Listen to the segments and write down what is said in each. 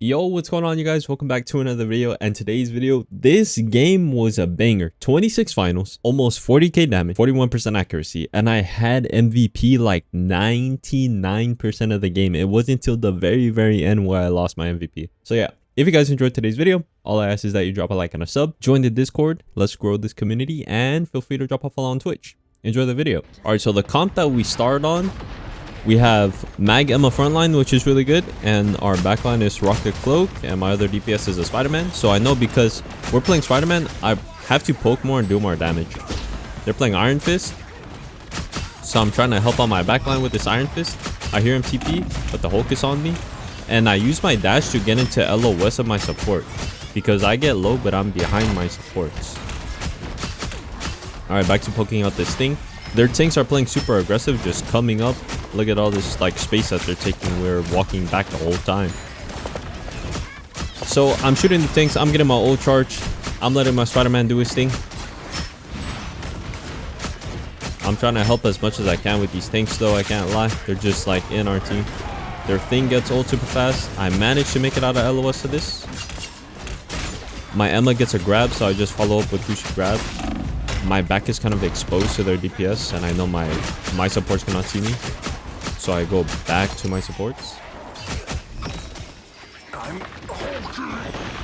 Yo, what's going on, you guys? Welcome back to another video. And today's video, this game was a banger. 26 finals, almost 40k damage, 41% accuracy, and I had MVP like 99% of the game. It wasn't until the very end where I lost my MVP. So yeah, if you guys enjoyed today's video, all I ask is that you drop a like and a sub, join the Discord, let's grow this community, and feel free to drop a follow on Twitch. Enjoy the video. All right, so the comp that we started on, we have Mag Emma frontline, which is really good, and our backline is Rocket Cloak, and my other DPS is a Spider-Man. So I know because we're playing Spider-Man, I have to poke more and do more damage. They're playing Iron Fist, so I'm trying to help out my backline with this Iron Fist. I hear him TP, but the Hulk is on me, and I use my dash to get into LOS of my support, because I get low, but I'm behind my supports. All right, back to poking out this thing. Their tanks are playing super aggressive, just coming up. Look at all this like space that they're taking. We're walking back the whole time. So I'm shooting the tanks. I'm getting my ult charge. I'm letting my Spider-Man do his thing. I'm trying to help as much as I can with these tanks, though. I can't lie. They're just like in our team. Their thing gets ult super fast. I managed to make it out of LOS to this. My Emma gets a grab, so I just follow up with who she grabbed. My back is kind of exposed to their DPS, and I know my supports cannot see me, so I go back to my supports.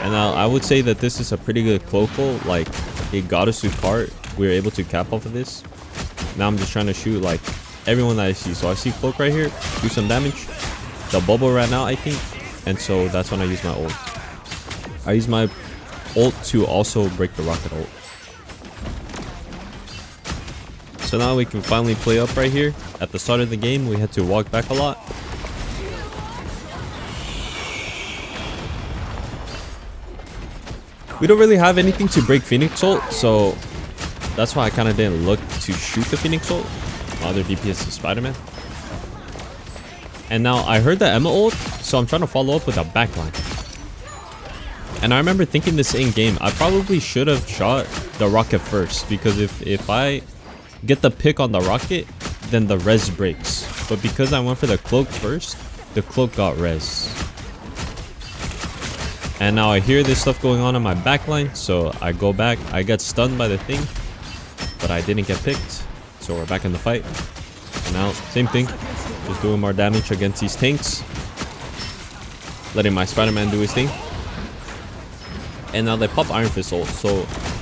And I would say that this is a pretty good cloak ult. Like, it got us to cart. We were able to cap off of this. Now I'm just trying to shoot like everyone that I see. So I see cloak right here, do some damage. The bubble ran out, I think, and so that's when I use my ult. I use my ult to also break the rocket ult. So now we can finally play up right here. At the start of the game, we had to walk back a lot. We don't really have anything to break Phoenix ult, so that's why I kind of didn't look to shoot the Phoenix ult. My other DPS is Spider-Man. And now I heard the Emma ult, so I'm trying to follow up with a backline. And I remember thinking this in game, I probably should have shot the rocket first, because if I get the pick on the rocket, then the res breaks. But because I went for the cloak first, the cloak got res. And now I hear this stuff going on in my backline, so I go back. I get stunned by the thing, but I didn't get picked, so we're back in the fight. And now same thing, just doing more damage against these tanks, letting my Spider-Man do his thing. And now they pop Iron Fist ult, so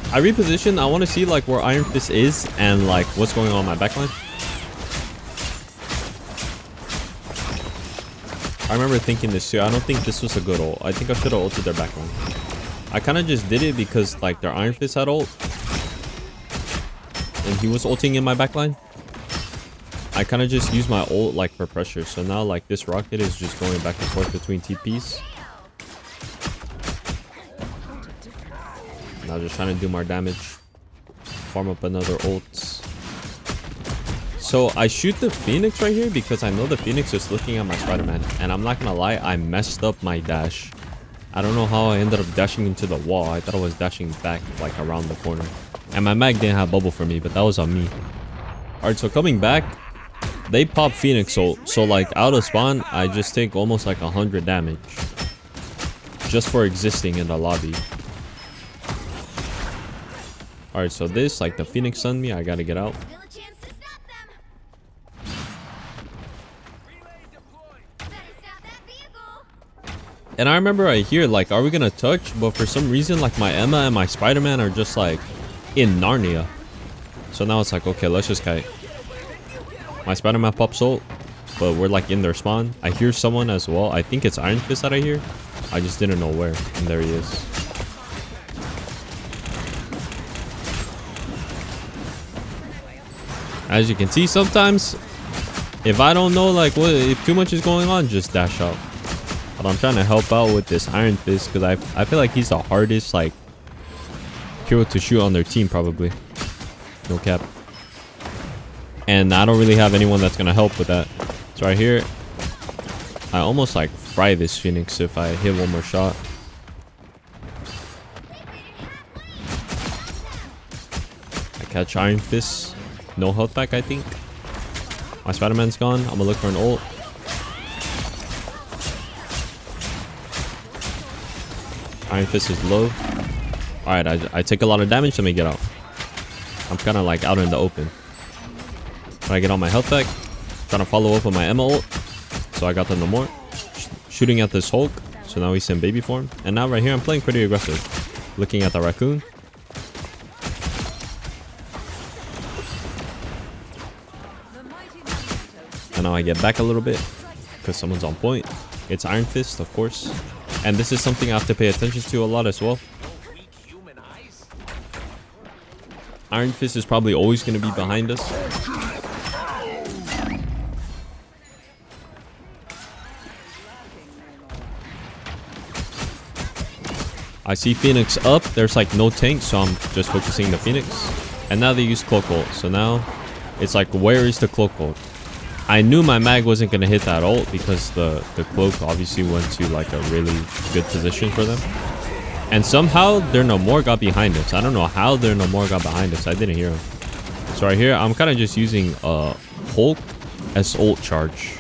I reposition. I want to see like where Iron Fist is and like what's going on in my backline. I remember thinking this too. I don't think this was a good ult. I think I should have ulted their backline. I kind of just did it because like their Iron Fist had ult, and he was ulting in my backline. I kind of just used my ult like for pressure. So now like this rocket is just going back and forth between TPs. Now just trying to do more damage, farm up another ult. So I shoot the Phoenix right here because I know the Phoenix is looking at my Spider-Man, and I'm not gonna lie, I messed up my dash. I don't know how I ended up dashing into the wall. I thought I was dashing back like around the corner, and my mag didn't have bubble for me, but that was on me. All right, so coming back, they pop Phoenix ult, so like out of spawn I just take almost like 100 damage just for existing in the lobby. Alright, so this, like the Phoenix stunned me, I gotta get out. And I remember I hear like, are we gonna touch? But for some reason, like my Emma and my Spider-Man are just like in Narnia. So now it's like, okay, let's just kite. My Spider-Man pops ult, but we're like in their spawn. I hear someone as well. I think it's Iron Fist that I hear. I just didn't know where. And there he is. As you can see, sometimes if I don't know like what, if too much is going on, just dash out. But I'm trying to help out with this Iron Fist because I feel like he's the hardest like hero to shoot on their team, probably. No cap. And I don't really have anyone that's gonna help with that. So right here, I almost like fry this Phoenix if I hit one more shot. I catch Iron Fist. No health back, I think. My Spider-Man's gone. I'm gonna look for an ult. Iron Fist is low. Alright, I take a lot of damage. Let me get out. I'm kind of like out in the open. When I get on my health back, trying to follow up with my Emma ult. So I got the no more. Shooting at this Hulk. So now he's in baby form. And now right here, I'm playing pretty aggressive. Looking at the raccoon. And now I get back a little bit because someone's on point. It's Iron Fist, of course. And this is something I have to pay attention to a lot as well. Iron Fist is probably always going to be behind us. I see Phoenix up. There's like no tank, so I'm just focusing the Phoenix. And now they use Cloak ult. So now it's like, where is the Cloak ult? I knew my mag wasn't going to hit that ult because the Cloak obviously went to like a really good position for them. And somehow their no more got behind us. I don't know how their no more got behind us. I didn't hear him. So right here, I'm kind of just using Hulk as ult charge.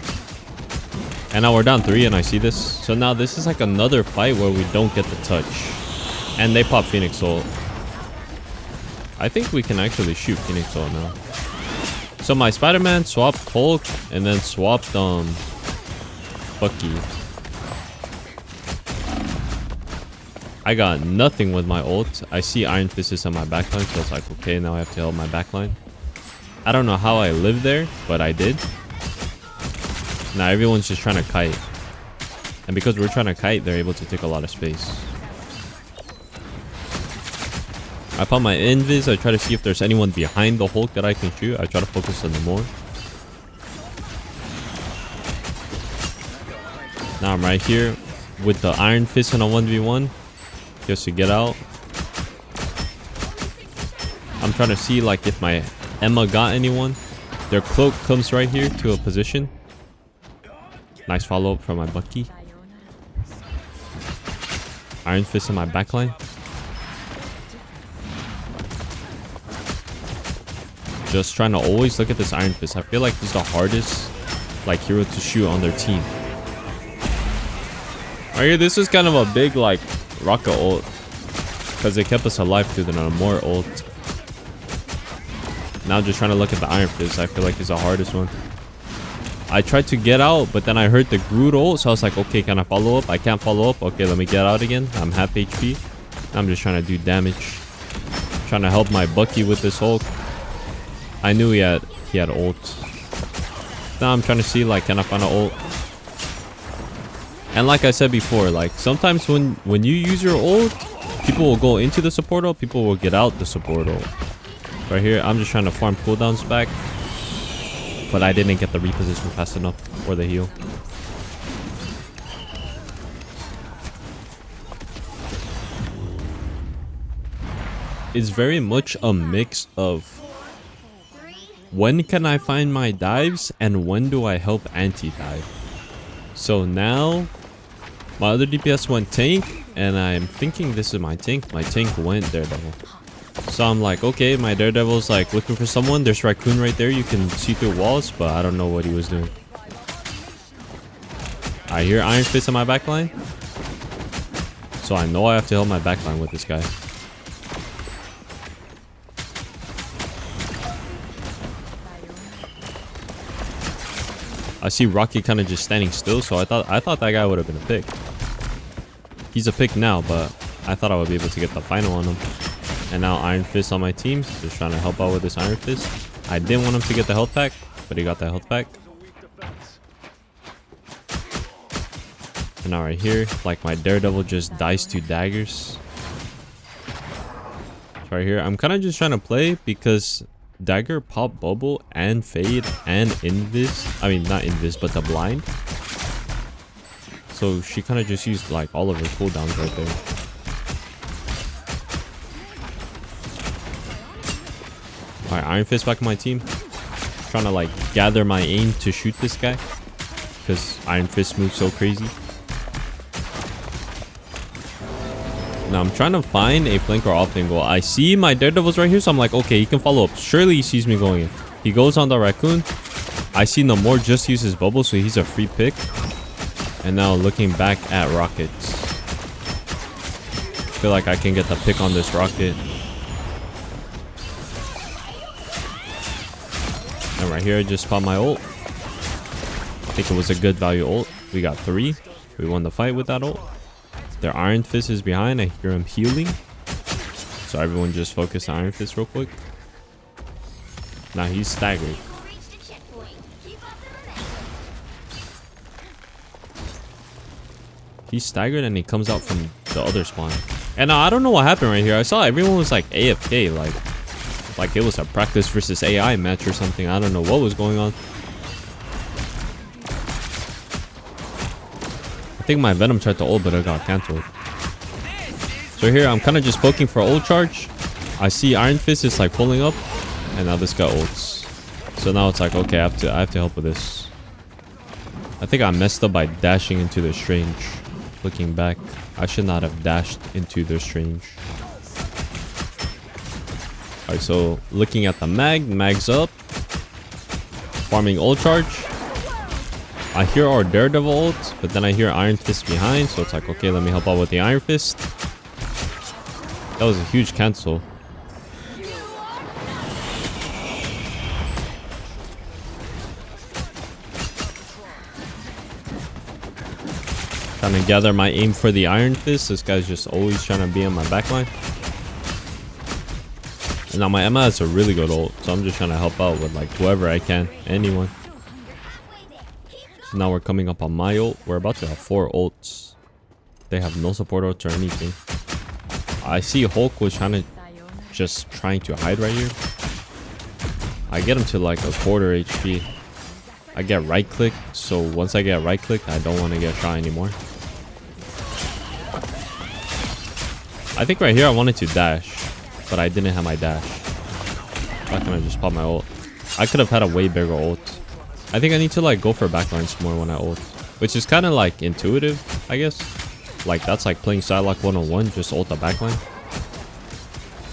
And now we're down 3 and I see this. So now this is like another fight where we don't get the touch. And they pop Phoenix ult. I think we can actually shoot Phoenix ult now. So my Spider-Man swapped Hulk and then swapped Bucky. I got nothing with my ult. I see Iron Fist is on my backline, so it's like, okay, now I have to help my backline. I don't know how I lived there, but I did. Now everyone's just trying to kite. And because we're trying to kite, they're able to take a lot of space. I pop my invis. I try to see if there's anyone behind the Hulk that I can shoot. I try to focus on the more. Now I'm right here with the Iron Fist in a 1v1. Just to get out. I'm trying to see like if my Emma got anyone. Their Cloak comes right here to a position. Nice follow up from my Bucky. Iron Fist in my backline. Just trying to always look at this Iron Fist. I feel like he's the hardest like hero to shoot on their team. Right here, this is kind of a big like rocket ult because they kept us alive through the no more ult. Now just trying to look at the Iron Fist. I feel like he's the hardest one. I tried to get out, but then I heard the Groot ult, so I was like, okay, can I follow up? I can't follow up. Okay, let me get out again. I'm half HP. I'm just trying to do damage. Trying to help my Bucky with this Hulk. I knew he had ult. Now I'm trying to see like, can I find an ult? And like I said before, like sometimes when you use your ult, people will go into the support ult, people will get out the support ult. Right here, I'm just trying to farm cooldowns back. But I didn't get the reposition fast enough or the heal. It's very much a mix of when can I find my dives and when do I help anti-dive. So now my other DPS went tank and I'm thinking this is my tank. My tank went Daredevil. So I'm like, okay, my Daredevil's like looking for someone. There's Raccoon right there. You can see through walls, but I don't know what he was doing. I hear Iron Fist in my backline. So I know I have to help my backline with this guy. I see Rocky kind of just standing still, so I thought that guy would have been a pick. He's a pick now, but I thought I would be able to get the final on him. And now Iron Fist on my team, just trying to help out with this Iron Fist. I didn't want him to get the health pack, but he got the health pack. And now right here, like my Daredevil just dies to daggers. So right here, I'm kind of just trying to play because Dagger pop bubble and fade and invis. I mean, not invis, but the blind. So she kind of just used like all of her cooldowns right there. Alright, Iron Fist back on my team. Trying to like gather my aim to shoot this guy. Because Iron Fist moves so crazy. Now I'm trying to find a flank or off angle. I see my Daredevils right here, so I'm like, okay, he can follow up. Surely he sees me going in. He goes on the Raccoon. I see no more just use his bubble, so he's a free pick. And now looking back at Rockets. feel like I can get the pick on this rocket. And right here, I just popped my ult. I think it was a good value ult. We got 3. We won the fight with that ult. Their Iron Fist is behind. I hear him healing. So everyone just focus on Iron Fist real quick. Now he's staggered. He's staggered and he comes out from the other spawn. And I don't know what happened right here. I saw everyone was like AFK. Like it was a practice versus AI match or something. I don't know what was going on. I think my Venom tried to ult, but it got cancelled. So here, I'm kind of just poking for ult charge. I see Iron Fist is like pulling up. And now this guy ults. So now it's like, okay, I have to help with this. I think I messed up by dashing into the Strange. Looking back, I should not have dashed into the Strange. Alright, so looking at the mag's up. Farming ult charge. I hear our Daredevil ult, but then I hear Iron Fist behind, so it's like, okay, let me help out with the Iron Fist. That was a huge cancel. Trying to gather my aim for the Iron Fist. This guy's just always trying to be on my backline. And now my Emma has a really good ult, so I'm just trying to help out with like whoever I can, anyone. So now we're coming up on my ult. We're about to have 4 ults. They have no support ults or anything. I see Hulk was trying to hide right here. I get him to like a quarter HP. I get right click, so once I get right click, I don't want to get shot anymore. I think right here I wanted to dash, but I didn't have my dash. Why can't I just pop my ult? I could have had a way bigger ult. I think I need to like go for backlines more when I ult, which is kind of like intuitive, I guess. Like that's like playing Psylocke 101, just ult the backline.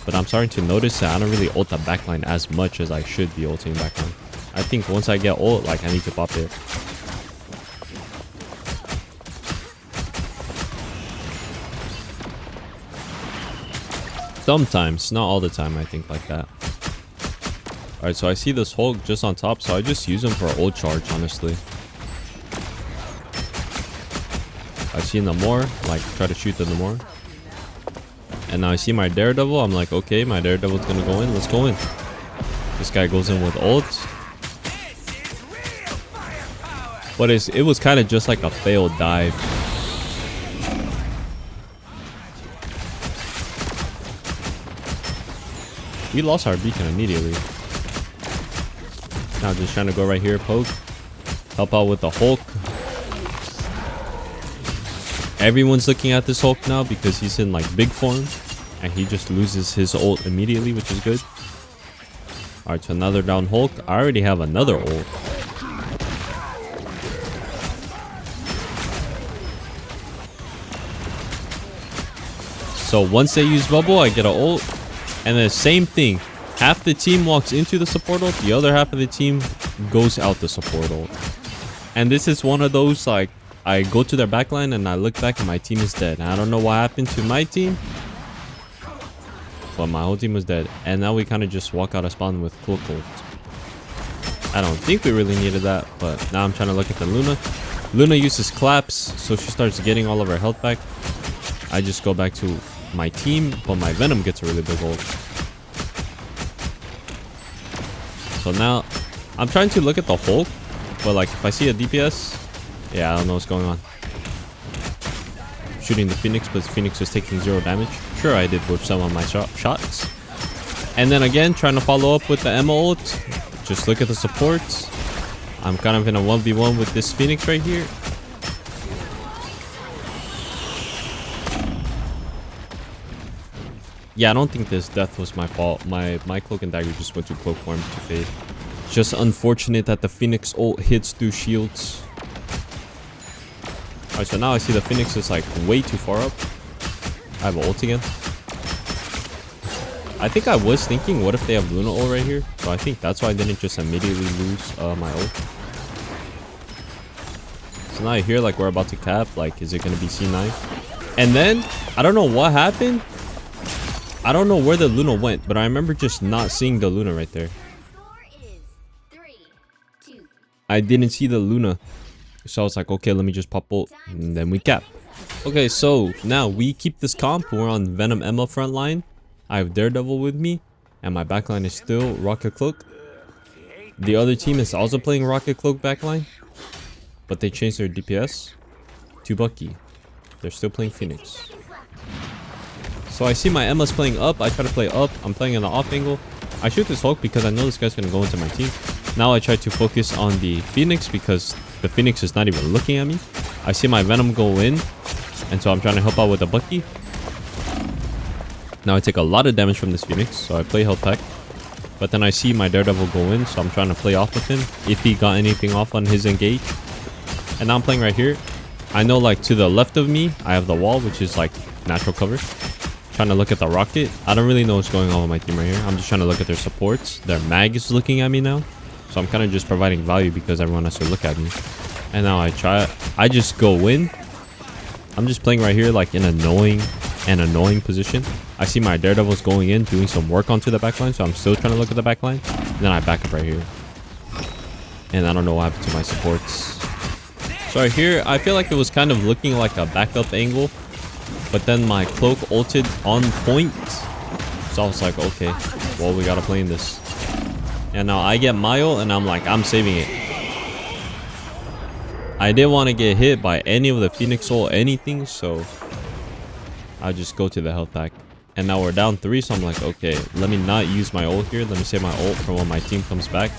But I'm starting to notice that I don't really ult the backline as much as I should be ulting backline. I think once I get ult, like I need to pop it. Sometimes, not all the time, I think like that. Alright, so I see this Hulk just on top, so I just use him for ult charge, honestly. I see 𝘍𝘠𝘪, like try to shoot the 𝘍𝘠𝘪. And now I see my Daredevil, I'm like, okay, my Daredevil's gonna go in, let's go in. This guy goes in with ult. But it was kind of just like a failed dive. We lost our beacon immediately. Now just trying to go right here, poke. Help out with the Hulk. Everyone's looking at this Hulk now because he's in like big form. And he just loses his ult immediately, which is good. Alright, so another down Hulk. I already have another ult. So once they use bubble, I get an ult. And then same thing. Half the team walks into the support ult. The other half of the team goes out the support ult. And this is one of those, like, I go to their backline and I look back and my team is dead. I don't know what happened to my team. But my whole team was dead. And now we kind of just walk out of spawn with Cloak ult. I don't think we really needed that. But now I'm trying to look at the Luna. Luna uses claps. So she starts getting all of her health back. I just go back to my team, but my Venom gets a really big ult. So now I'm trying to look at the Hulk, but like if I see a DPS, yeah, I don't know what's going on. Shooting the Phoenix, but Phoenix was taking 0 damage. Sure, I did whip some of my shots. And then again, trying to follow up with the Emma ult. Just look at the supports. I'm kind of in a 1v1 with this Phoenix right here. Yeah, I don't think this death was my fault. My cloak and dagger just went to cloak form to fade. Just unfortunate that the Phoenix ult hits through shields. Alright, so now I see the Phoenix is like way too far up. I have ult again. I think I was thinking, what if they have Luna ult right here? So I think that's why I didn't just immediately lose my ult. So now I hear like we're about to cap. Like, is it going to be C9? And then I don't know what happened. I don't know where the Luna went, but I remember just not seeing the Luna right there. I didn't see the Luna. So I was like, okay, let me just pop ult. And then we cap. Okay, so now we keep this comp. We're on Venom Emma front line. I have Daredevil with me. And my backline is still Rocket Cloak. The other team is also playing Rocket Cloak backline. But they changed their DPS to Bucky. They're still playing Phoenix. So I see my Emma's playing up. I try to play up. I'm playing in the off angle. I shoot this Hulk because I know this guy's going to go into my team. Now I try to focus on the Phoenix because the Phoenix is not even looking at me. I see my Venom go in. And so I'm trying to help out with the Bucky. Now I take a lot of damage from this Phoenix. So I play health pack. But then I see my Daredevil go in. So I'm trying to play off with him. If he got anything off on his engage. And now I'm playing right here. I know like to the left of me, I have the wall, which is like natural cover. Trying to look at the rocket. I don't really know what's going on with my team right here. I'm just trying to look at their supports. Their mag is looking at me now. So I'm kind of just providing value because everyone has to look at me. And now I just go in. I'm just playing right here like an annoying position. I see my Daredevils going in, doing some work onto the backline. So I'm still trying to look at the backline. And then I back up right here. And I don't know what happened to my supports. So right here, I feel like it was kind of looking like a backup angle. But then my cloak ulted on point. So I was like, okay, well, we gotta play in this. And now I get my ult and I'm like, I'm saving it. I didn't want to get hit by any of the Phoenix ult, anything. So I just go to the health pack. And now we're down 3. So I'm like, okay, let me not use my ult here. Let me save my ult for when my team comes back.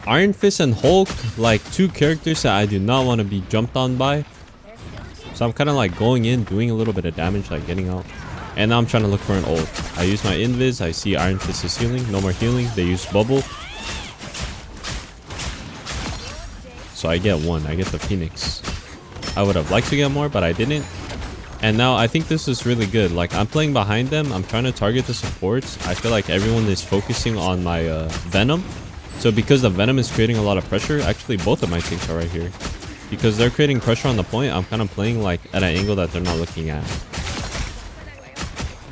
Iron Fist and Hulk, like 2 characters that I do not want to be jumped on by. So I'm kind of like going in, doing a little bit of damage, like getting out. And now I'm trying to look for an ult. I use my invis. I see Iron Fist is healing. No more healing. They use bubble. So I get 1. I get the Phoenix. I would have liked to get more, but I didn't. And now I think this is really good. Like I'm playing behind them. I'm trying to target the supports. I feel like everyone is focusing on my Venom. So because the Venom is creating a lot of pressure, actually both of my tanks are right here. Because they're creating pressure on the point, I'm kind of playing like at an angle that they're not looking at.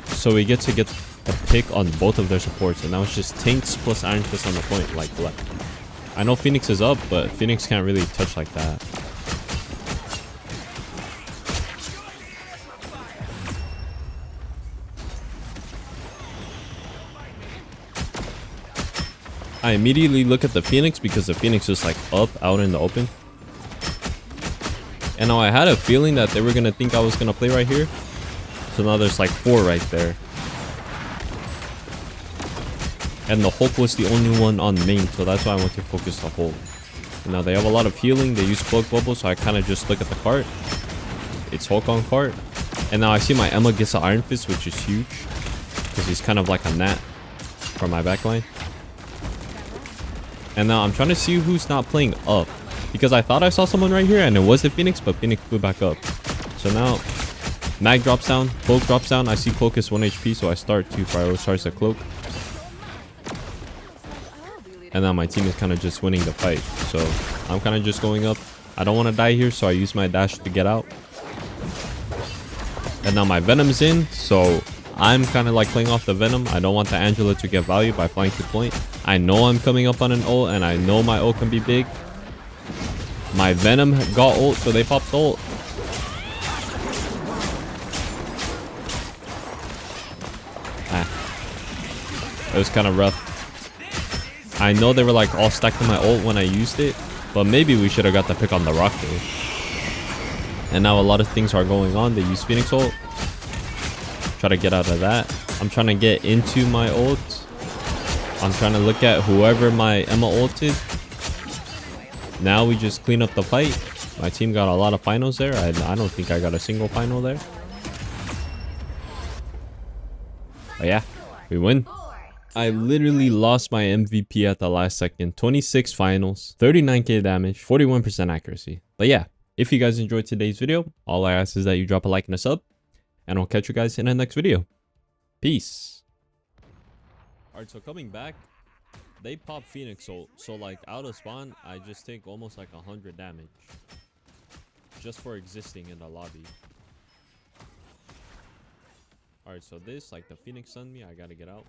So we get a pick on both of their supports. And now it's just tanks plus Iron Fist on the point, like left. I know Phoenix is up, but Phoenix can't really touch like that. I immediately look at the Phoenix because the Phoenix is like up out in the open. And now I had a feeling that they were going to think I was going to play right here. So now there's like 4 right there. And the Hulk was the only one on main. So that's why I want to focus the Hulk. And now they have a lot of healing. They use cloak bubble. So I kind of just look at the cart. It's Hulk on cart. And now I see my Emma gets an Iron Fist, which is huge. Because he's kind of like a gnat from my backline. And now I'm trying to see who's not playing up. Because I thought I saw someone right here and it was the Phoenix, but Phoenix flew back up. So now Mag drops down, Cloak drops down. I see Cloak is 1 HP, so I start to prioritize the Cloak. And now my team is kind of just winning the fight. So I'm kind of just going up. I don't want to die here, so I use my dash to get out. And now my Venom's in, so I'm kind of like playing off the Venom. I don't want the Angela to get value by flying to point. I know I'm coming up on an ult, and I know my ult can be big. My Venom got ult, so they popped ult. It was kind of rough. I know they were like all stacked in my ult when I used it, but maybe we should have got the pick on the rocket. And now a lot of things are going on. They use Phoenix ult. Try to get out of that. I'm trying to get into my ult. I'm trying to look at whoever my Emma ulted. Now we just clean up the fight. My team got a lot of finals there. I don't think I got a single final there. But yeah, we win. I literally lost my MVP at the last second. 26 finals, 39k damage, 41% accuracy. But yeah, if you guys enjoyed today's video, all I ask is that you drop a like and a sub. And I'll catch you guys in the next video. Peace. Alright, so coming back, They pop Phoenix ult, so like out of spawn, I just take almost like 100 damage. Just for existing in the lobby. Alright, so this, like the Phoenix stunned me, I gotta get out.